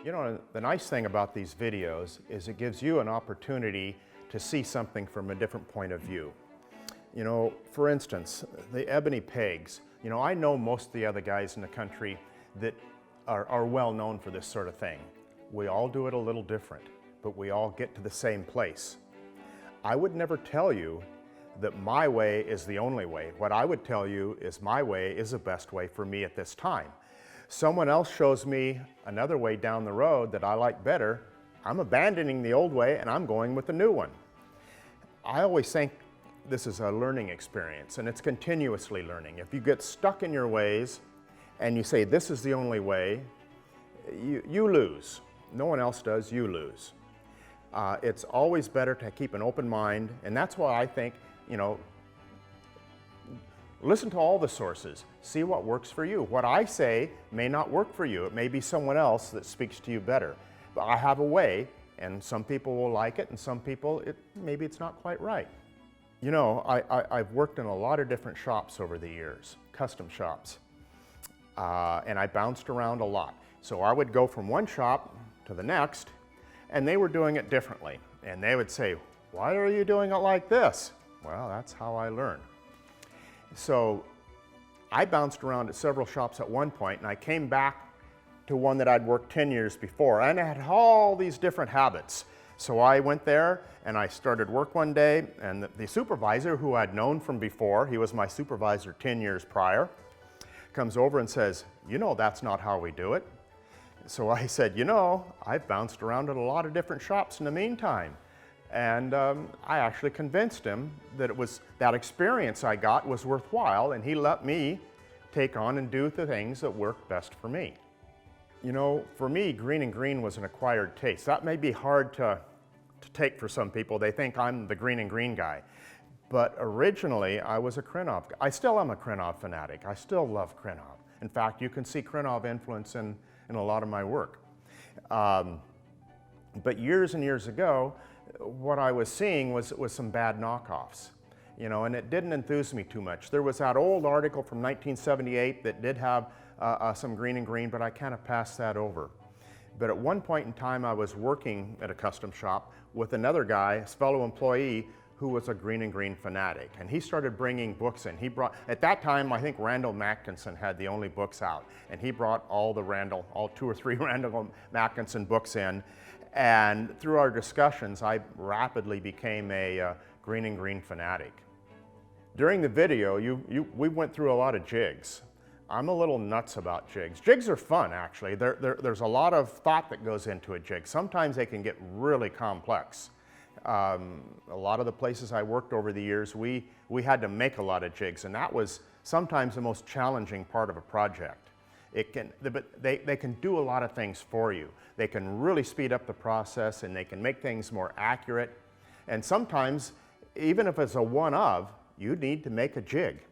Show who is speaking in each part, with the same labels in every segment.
Speaker 1: You know, the nice thing about these videos is it gives you an opportunity to see something from a different point of view. You know, for instance, the ebony pegs. You know, I know most of the other guys in the country that are well known for this sort of thing. We all do it a little different, but we all get to the same place. I would never tell you that my way is the only way. What I would tell you is my way is the best way for me at this time. Someone else shows me another way down the road that I like better, I'm abandoning the old way and I'm going with the new one. I always think this is a learning experience, and it's continuously learning. If you get stuck in your ways and you say this is the only way, you lose. No one else does, you lose. It's always better to keep an open mind, and that's why I think, you know, listen to all the sources. See what works for you. What I say may not work for you. It may be someone else that speaks to you better. But I have a way, and some people will like it, and some people, maybe it's not quite right. You know, I've worked in a lot of different shops over the years, custom shops, and I bounced around a lot. So I would go from one shop to the next, and they were doing it differently. And they would say, "Why are you doing it like this?" Well, that's how I learn. So I bounced around at several shops at one point, and I came back to one that I'd worked 10 years before, and I had all these different habits. So I went there and I started work one day, and the supervisor, who I'd known from before, he was my supervisor 10 years prior, comes over and says, "You know, that's not how we do it." So I said, "You know, I've bounced around at a lot of different shops in the meantime." And I actually convinced him that that experience I got was worthwhile, and he let me take on and do the things that worked best for me. You know, for me, green and green was an acquired taste. That may be hard to take for some people. They think I'm the green and green guy. But originally, I was a Krenov guy. I still am a Krenov fanatic. I still love Krenov. In fact, you can see Krenov influence in a lot of my work. But years and years ago, what I was seeing was some bad knockoffs, you know, and it didn't enthuse me too much. There was that old article from 1978 that did have some green and green, but I kind of passed that over. But at one point in time, I was working at a custom shop with another guy, his fellow employee, who was a green and green fanatic, and he started bringing books in. At that time, I think Randall Mackinson had the only books out, and he brought all 2 or 3 Randall Mackinson books in. And through our discussions, I rapidly became a green and green fanatic. During the video, we went through a lot of jigs. I'm a little nuts about jigs. Jigs are fun, actually. There's a lot of thought that goes into a jig. Sometimes they can get really complex. A lot of the places I worked over the years, we had to make a lot of jigs, and that was sometimes the most challenging part of a project. They can do a lot of things for you. They can really speed up the process, and they can make things more accurate. And sometimes, even if it's a one-of, you need to make a jig.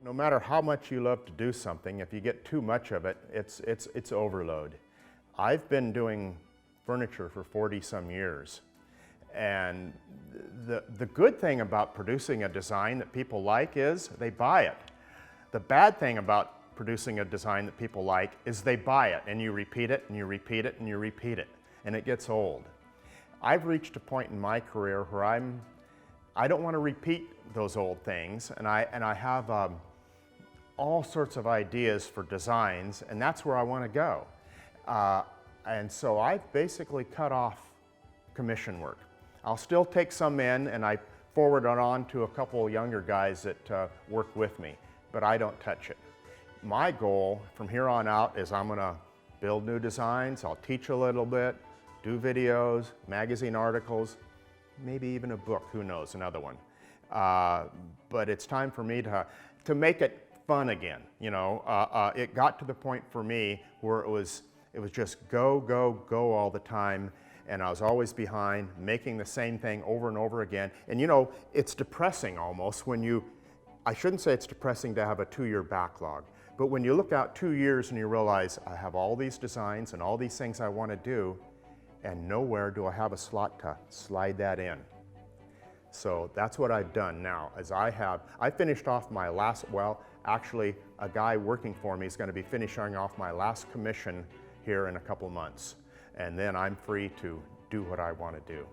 Speaker 1: No matter how much you love to do something, if you get too much of it, it's overload. I've been doing furniture for 40-some years. And the good thing about producing a design that people like is they buy it. The bad thing about producing a design that people like is they buy it, and you repeat it, and you repeat it, and you repeat it, and it gets old. I've reached a point in my career where I don't want to repeat those old things, and I have all sorts of ideas for designs, and that's where I want to go. And so I've basically cut off commission work. I'll still take some in, and I forward it on to a couple younger guys that work with me, but I don't touch it. My goal from here on out is I'm going to build new designs, I'll teach a little bit, do videos, magazine articles, maybe even a book, who knows, another one. But it's time for me to make it fun again. You know, it got to the point for me where it was just go, go, go all the time, and I was always behind, making the same thing over and over again. And you know, it's depressing almost when I shouldn't say it's depressing to have a 2-year backlog, but when you look out 2 years and you realize I have all these designs and all these things I want to do, and nowhere do I have a slot to slide that in. So that's what I've done now, I finished off my last, well, actually a guy working for me is going to be finishing off my last commission here in a couple months. and then I'm free to do what I want to do.